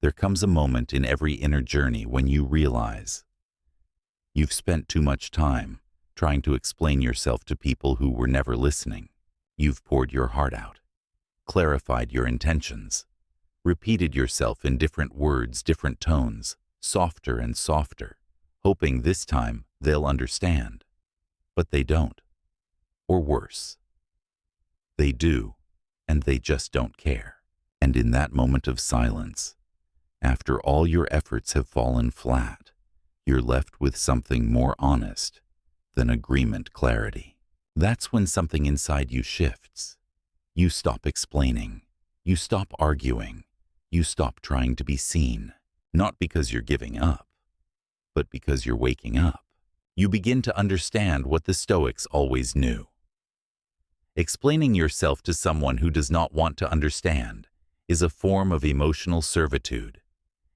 There comes a moment in every inner journey when you realize you've spent too much time trying to explain yourself to people who were never listening. You've poured your heart out, clarified your intentions, repeated yourself in different words, different tones, softer and softer, hoping this time they'll understand. But they don't. Or worse, they do, and they just don't care. And in that moment of silence, after all your efforts have fallen flat, you're left with something more honest than agreement clarity. That's when something inside you shifts. You stop explaining. You stop arguing. You stop trying to be seen. Not because you're giving up, but because you're waking up. You begin to understand what the Stoics always knew. Explaining yourself to someone who does not want to understand is a form of emotional servitude,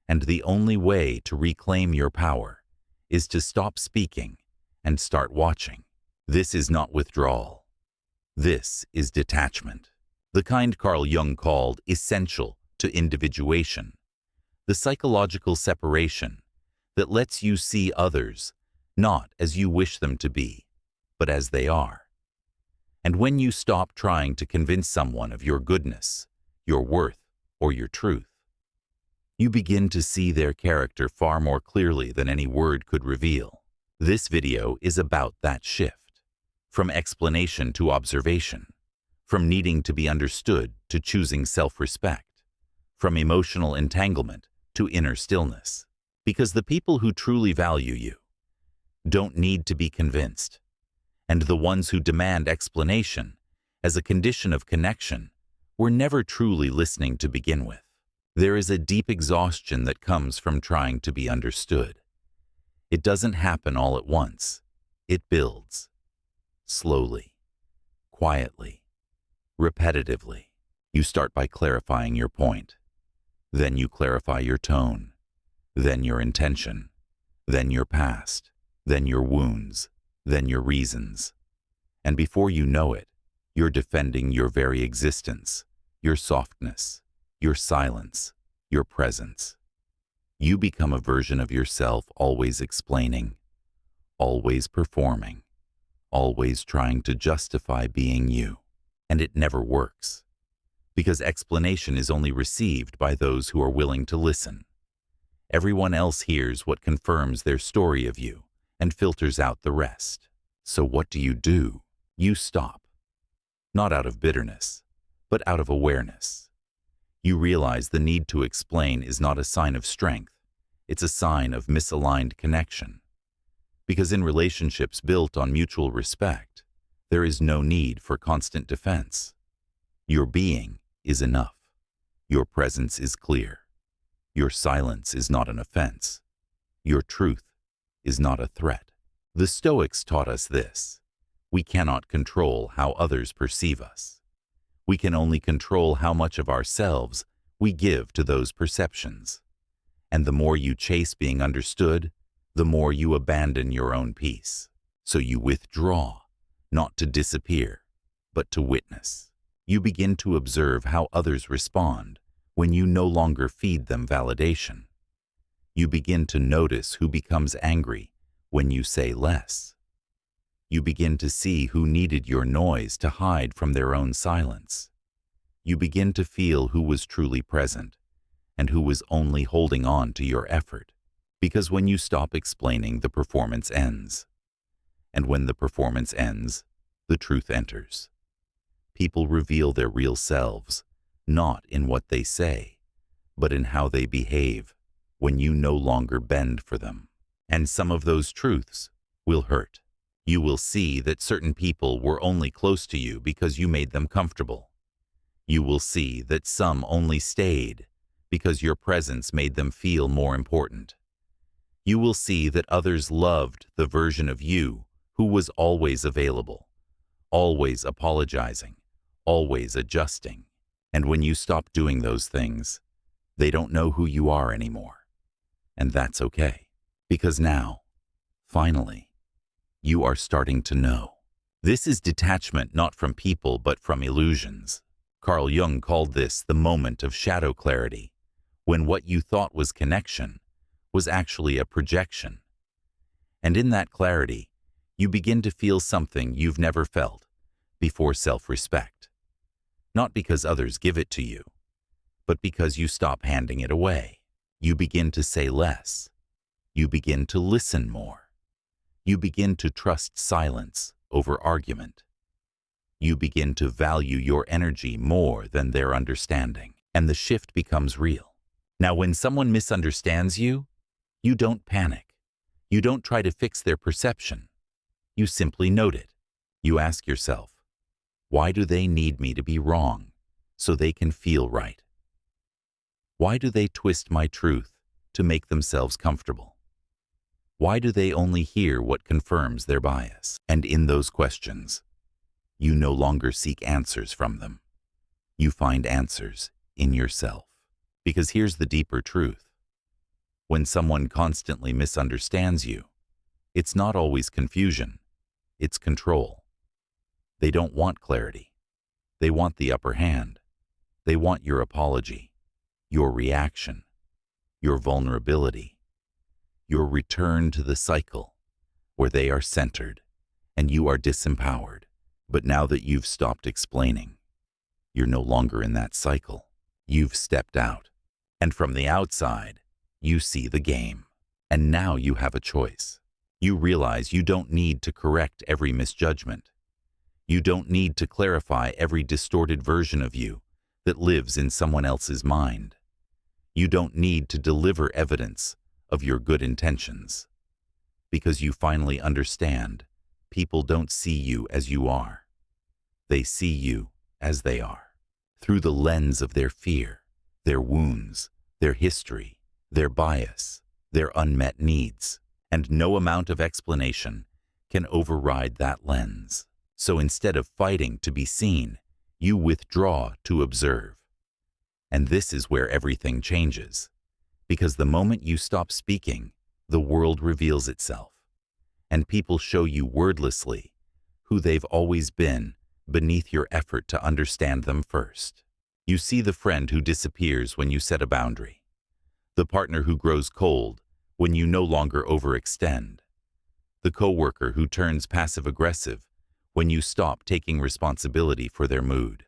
and the only way to reclaim your power is to stop speaking and start watching. This is not withdrawal. This is detachment, the kind Carl Jung called essential to individuation, the psychological separation that lets you see others not as you wish them to be, but as they are. And when you stop trying to convince someone of your goodness, your worth, or your truth, you begin to see their character far more clearly than any word could reveal. This video is about that shift, from explanation to observation, from needing to be understood to choosing self-respect, from emotional entanglement to inner stillness. Because the people who truly value you don't need to be convinced, and the ones who demand explanation as a condition of connection were never truly listening to begin with. There is a deep exhaustion that comes from trying to be understood. It doesn't happen all at once. It builds. Slowly, quietly, repetitively. You start by clarifying your point. Then you clarify your tone. Then your intention. Then your past. Then your wounds. Then your reasons. And before you know it, you're defending your very existence, your softness, your silence, your presence. You become a version of yourself always explaining, always performing, always trying to justify being you. And it never works, because explanation is only received by those who are willing to listen. Everyone else hears what confirms their story of you and filters out the rest. So what do? You stop. Not out of bitterness, but out of awareness. You realize the need to explain is not a sign of strength, it's a sign of misaligned connection. Because in relationships built on mutual respect, there is no need for constant defense. Your being is enough. Your presence is clear. Your silence is not an offense. Your truth is not a threat. The Stoics taught us this. We cannot control how others perceive us. We can only control how much of ourselves we give to those perceptions. And the more you chase being understood, the more you abandon your own peace. So you withdraw, not to disappear, but to witness. You begin to observe how others respond when you no longer feed them validation. You begin to notice who becomes angry when you say less. You begin to see who needed your noise to hide from their own silence. You begin to feel who was truly present and who was only holding on to your effort. Because when you stop explaining, the performance ends. And when the performance ends, the truth enters. People reveal their real selves, not in what they say, but in how they behave when you no longer bend for them. And some of those truths will hurt. You will see that certain people were only close to you because you made them comfortable. You will see that some only stayed because your presence made them feel more important. You will see that others loved the version of you who was always available, always apologizing, always adjusting. And when you stop doing those things, they don't know who you are anymore. And that's okay, because now, finally, you are starting to know. This is detachment not from people but from illusions. Carl Jung called this the moment of shadow clarity, when what you thought was connection was actually a projection. And in that clarity, you begin to feel something you've never felt before: self-respect. Not because others give it to you, but because you stop handing it away. You begin to say less. You begin to listen more. You begin to trust silence over argument. You begin to value your energy more than their understanding, and the shift becomes real. Now, when someone misunderstands you, you don't panic. You don't try to fix their perception. You simply note it. You ask yourself, why do they need me to be wrong so they can feel right? Why do they twist my truth to make themselves comfortable? Why do they only hear what confirms their bias? And in those questions, you no longer seek answers from them. You find answers in yourself. Because here's the deeper truth. When someone constantly misunderstands you, it's not always confusion, it's control. They don't want clarity. They want the upper hand. They want your apology, your reaction, your vulnerability, your return to the cycle where they are centered and you are disempowered. But now that you've stopped explaining, you're no longer in that cycle. You've stepped out. And from the outside, you see the game. And now you have a choice. You realize you don't need to correct every misjudgment. You don't need to clarify every distorted version of you that lives in someone else's mind. You don't need to deliver evidence of your good intentions. Because you finally understand, people don't see you as you are. They see you as they are, through the lens of their fear, their wounds, their history, their bias, their unmet needs. And no amount of explanation can override that lens. So instead of fighting to be seen, you withdraw to observe. And this is where everything changes. Because the moment you stop speaking, the world reveals itself. And people show you wordlessly who they've always been beneath your effort to understand them first. You see the friend who disappears when you set a boundary. The partner who grows cold when you no longer overextend. The coworker who turns passive-aggressive when you stop taking responsibility for their mood.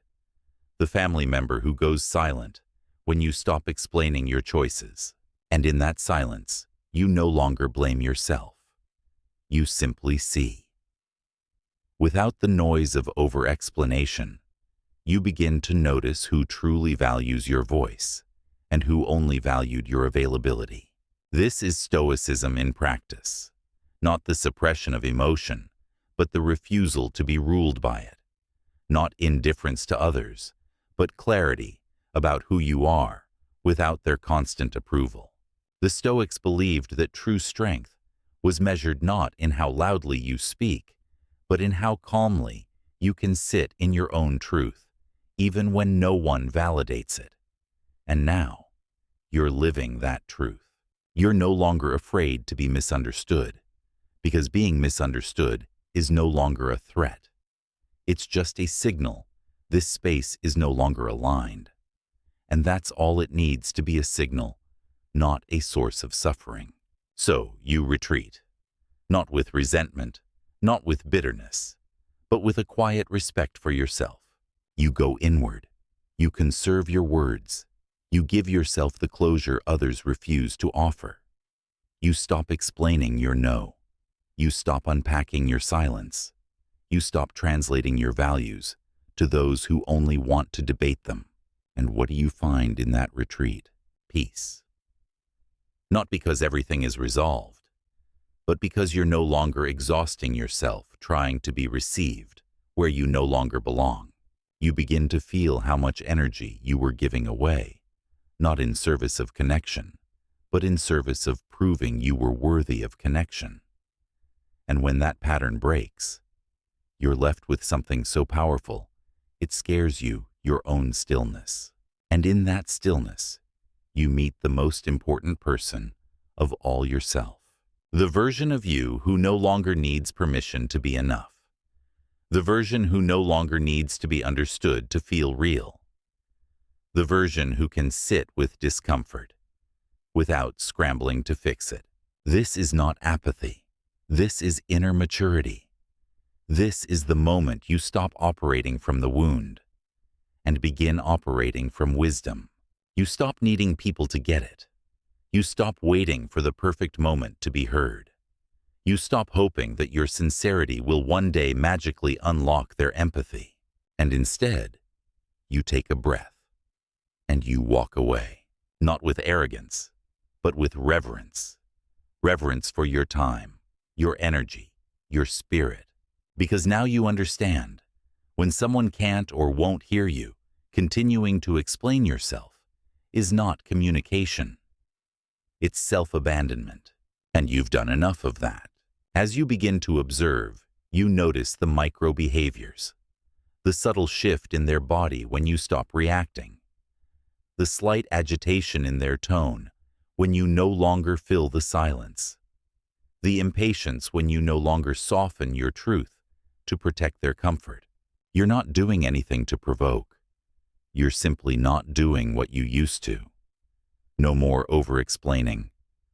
The family member who goes silent when you stop explaining your choices. And in that silence, you no longer blame yourself. You simply see. Without the noise of over-explanation, you begin to notice who truly values your voice and who only valued your availability. This is Stoicism in practice, not the suppression of emotion, but the refusal to be ruled by it. Not indifference to others, but clarity about who you are without their constant approval. The Stoics believed that true strength was measured not in how loudly you speak, but in how calmly you can sit in your own truth, even when no one validates it. And now, you're living that truth. You're no longer afraid to be misunderstood, because being misunderstood is no longer a threat. It's just a signal this space is no longer aligned. And that's all it needs to be: a signal, not a source of suffering. So you retreat, not with resentment, not with bitterness, but with a quiet respect for yourself. You go inward. You conserve your words. You give yourself the closure others refuse to offer. You stop explaining your no. You stop unpacking your silence. You stop translating your values to those who only want to debate them. And what do you find in that retreat? Peace. Not because everything is resolved, but because you're no longer exhausting yourself trying to be received where you no longer belong. You begin to feel how much energy you were giving away, not in service of connection, but in service of proving you were worthy of connection. And when that pattern breaks, you're left with something so powerful, it scares you, your own stillness. And in that stillness, you meet the most important person of all yourself. The version of you who no longer needs permission to be enough. The version who no longer needs to be understood to feel real. The version who can sit with discomfort without scrambling to fix it. This is not apathy. This is inner maturity. This is the moment you stop operating from the wound and begin operating from wisdom. You stop needing people to get it. You stop waiting for the perfect moment to be heard. You stop hoping that your sincerity will one day magically unlock their empathy. And instead, you take a breath and you walk away, not with arrogance, but with reverence. Reverence for your time, your energy, your spirit. Because now you understand, when someone can't or won't hear you, continuing to explain yourself is not communication. It's self-abandonment, and you've done enough of that. As you begin to observe, you notice the micro-behaviors, the subtle shift in their body when you stop reacting, the slight agitation in their tone when you no longer fill the silence, the impatience when you no longer soften your truth to protect their comfort. You're not doing anything to provoke. You're simply not doing what you used to. No more over-explaining,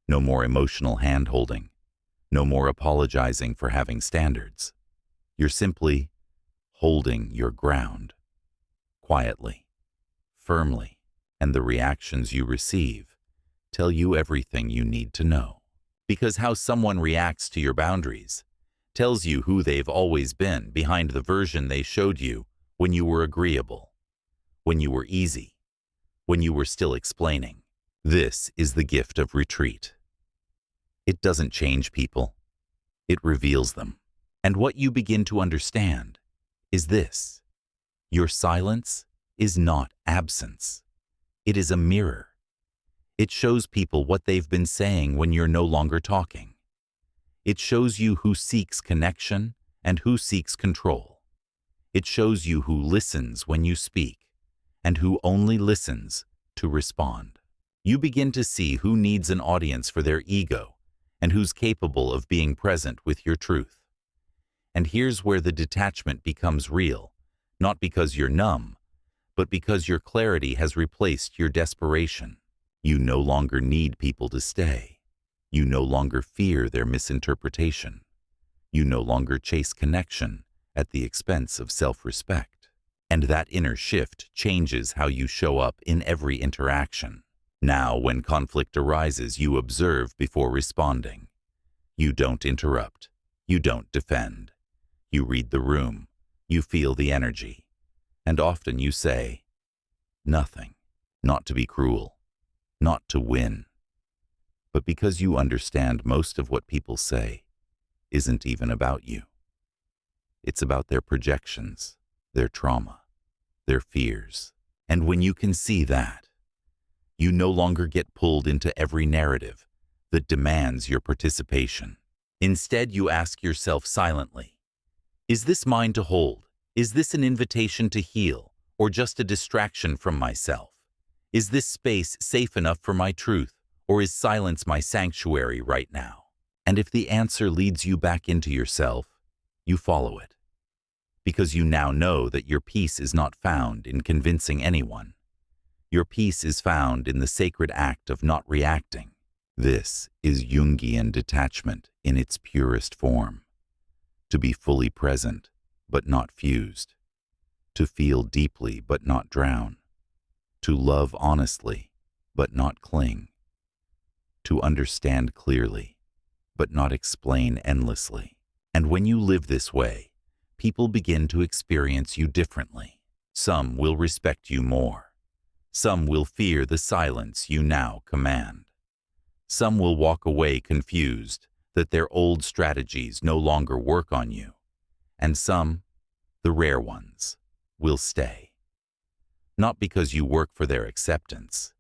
no more emotional hand-holding, no more apologizing for having standards. You're simply holding your ground, quietly, firmly, and the reactions you receive tell you everything you need to know. Because how someone reacts to your boundaries tells you who they've always been behind the version they showed you when you were agreeable, when you were easy, when you were still explaining. This is the gift of retreat. It doesn't change people. It reveals them. And what you begin to understand is this: your silence is not absence. It is a mirror. It shows people what they've been saying when you're no longer talking. It shows you who seeks connection and who seeks control. It shows you who listens when you speak and who only listens to respond. You begin to see who needs an audience for their ego and who's capable of being present with your truth. And here's where the detachment becomes real, not because you're numb, but because your clarity has replaced your desperation. You no longer need people to stay. You no longer fear their misinterpretation. You no longer chase connection at the expense of self-respect. And that inner shift changes how you show up in every interaction. Now, when conflict arises, you observe before responding. You don't interrupt. You don't defend. You read the room. You feel the energy. And often you say, nothing. Not to be cruel. Not to win. But because you understand most of what people say isn't even about you. It's about their projections, their trauma, their fears. And when you can see that, you no longer get pulled into every narrative that demands your participation. Instead, you ask yourself silently, is this mine to hold? Is this an invitation to heal, or just a distraction from myself? Is this space safe enough for my truth, or is silence my sanctuary right now? And if the answer leads you back into yourself, you follow it. Because you now know that your peace is not found in convincing anyone. Your peace is found in the sacred act of not reacting. This is Jungian detachment in its purest form. To be fully present, but not fused. To feel deeply, but not drown. To love honestly, but not cling. To understand clearly, but not explain endlessly. And when you live this way, people begin to experience you differently. Some will respect you more. Some will fear the silence you now command. Some will walk away confused that their old strategies no longer work on you. And some, the rare ones, will stay. Not because you work for their acceptance,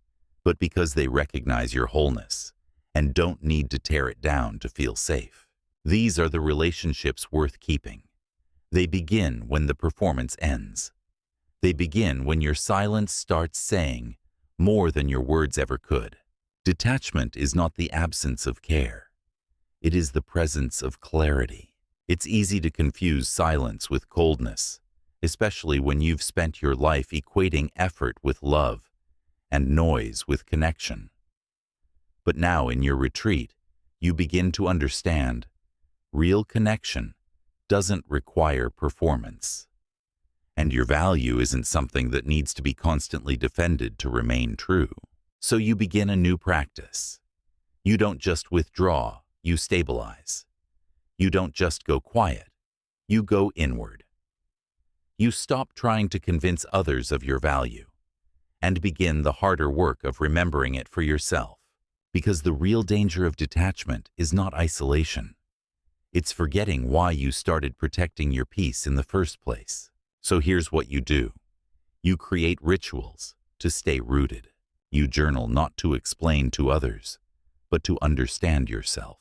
but because they recognize your wholeness and don't need to tear it down to feel safe. These are the relationships worth keeping. They begin when the performance ends. They begin when your silence starts saying more than your words ever could. Detachment is not the absence of care. It is the presence of clarity. It's easy to confuse silence with coldness, especially when you've spent your life equating effort with love and noise with connection. But now in your retreat, you begin to understand real connection doesn't require performance. And your value isn't something that needs to be constantly defended to remain true. So you begin a new practice. You don't just withdraw, you stabilize. You don't just go quiet, you go inward. You stop trying to convince others of your value and begin the harder work of remembering it for yourself. Because the real danger of detachment is not isolation. It's forgetting why you started protecting your peace in the first place. So here's what you do. You create rituals to stay rooted. You journal not to explain to others, but to understand yourself.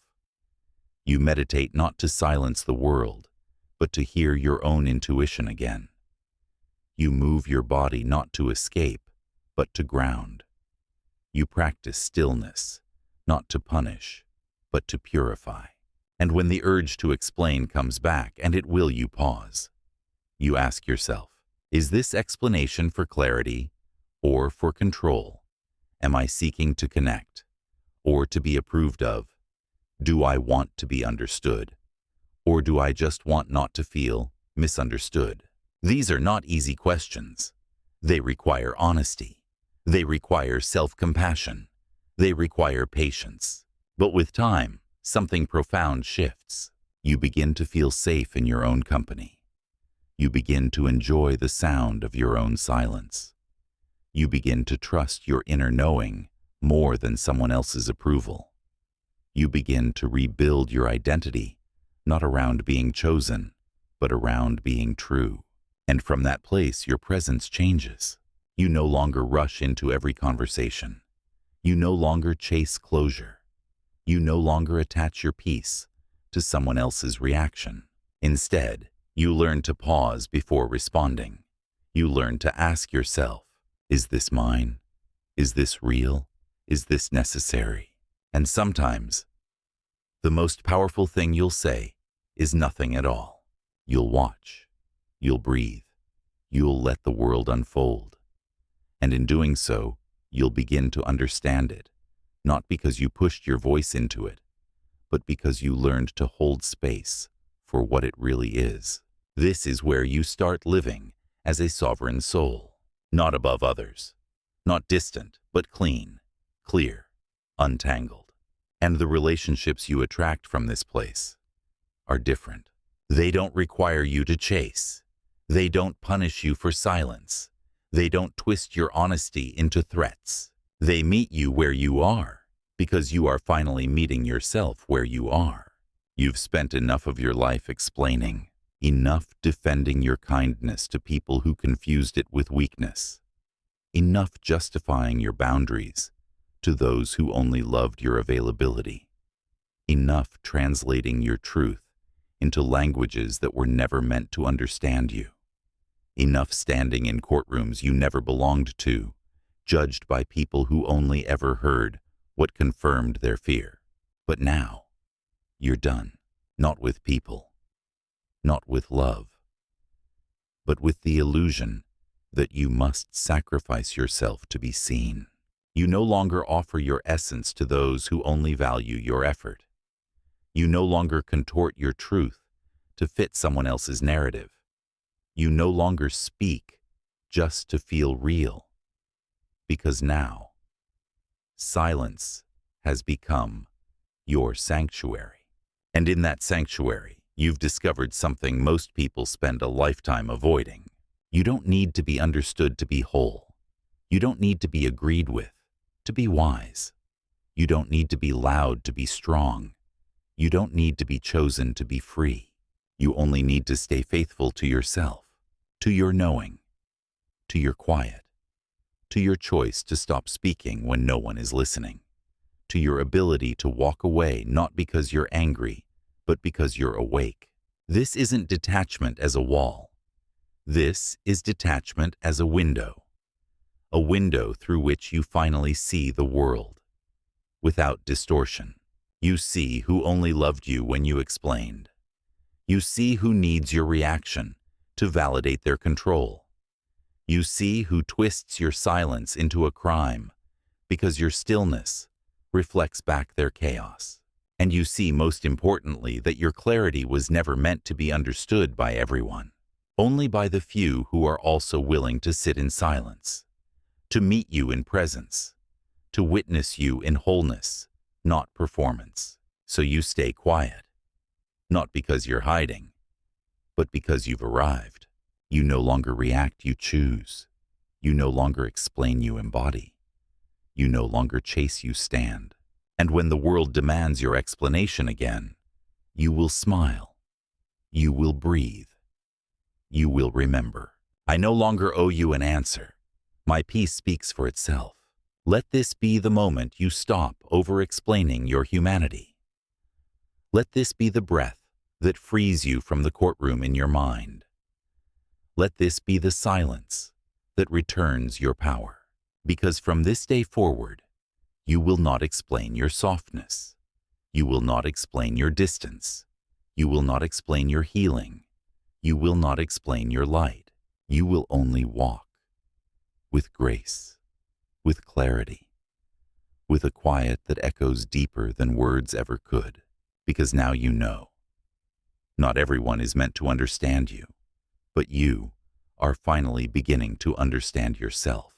You meditate not to silence the world, but to hear your own intuition again. You move your body not to escape, but to ground. You practice stillness, not to punish, but to purify. And when the urge to explain comes back, and it will, you pause. You ask yourself, is this explanation for clarity or for control? Am I seeking to connect or to be approved of? Do I want to be understood, or do I just want not to feel misunderstood? These are not easy questions. They require honesty. They require self-compassion. They require patience. But with time, something profound shifts. You begin to feel safe in your own company. You begin to enjoy the sound of your own silence. You begin to trust your inner knowing more than someone else's approval. You begin to rebuild your identity, not around being chosen, but around being true. And from that place, your presence changes. You no longer rush into every conversation. You no longer chase closure. You no longer attach your peace to someone else's reaction. Instead, you learn to pause before responding. You learn to ask yourself, is this mine? Is this real? Is this necessary? And sometimes, the most powerful thing you'll say is nothing at all. You'll watch. You'll breathe. You'll let the world unfold. And in doing so, you'll begin to understand it, not because you pushed your voice into it, but because you learned to hold space for what it really is. This is where you start living as a sovereign soul, not above others, not distant, but clean, clear, untangled. And the relationships you attract from this place are different. They don't require you to chase. They don't punish you for silence. They don't twist your honesty into threats. They meet you where you are, because you are finally meeting yourself where you are. You've spent enough of your life explaining, enough defending your kindness to people who confused it with weakness, enough justifying your boundaries to those who only loved your availability, enough translating your truth into languages that were never meant to understand you, enough standing in courtrooms you never belonged to, judged by people who only ever heard what confirmed their fear. But now, you're done, not with people, not with love, but with the illusion that you must sacrifice yourself to be seen. You no longer offer your essence to those who only value your effort. You no longer contort your truth to fit someone else's narrative. You no longer speak just to feel real, because now, silence has become your sanctuary. And in that sanctuary, you've discovered something most people spend a lifetime avoiding. You don't need to be understood to be whole. You don't need to be agreed with to be wise. You don't need to be loud to be strong. You don't need to be chosen to be free. You only need to stay faithful to yourself, to your knowing, to your quiet, to your choice to stop speaking when no one is listening, to your ability to walk away not because you're angry, but because you're awake. This isn't detachment as a wall. This is detachment as a window through which you finally see the world. Without distortion, you see who only loved you when you explained. You see who needs your reaction to validate their control. You see who twists your silence into a crime because your stillness reflects back their chaos. And you see, most importantly, that your clarity was never meant to be understood by everyone, only by the few who are also willing to sit in silence, to meet you in presence, to witness you in wholeness, not performance. So you stay quiet, not because you're hiding, but because you've arrived. You no longer react, you choose. You no longer explain, you embody. You no longer chase, you stand. And when the world demands your explanation again, you will smile. You will breathe. You will remember. I no longer owe you an answer. My peace speaks for itself. Let this be the moment you stop over-explaining your humanity. Let this be the breath that frees you from the courtroom in your mind. Let this be the silence that returns your power. Because from this day forward, you will not explain your softness. You will not explain your distance. You will not explain your healing. You will not explain your light. You will only walk with grace, with clarity, with a quiet that echoes deeper than words ever could. Because now you know. Not everyone is meant to understand you, but you are finally beginning to understand yourself.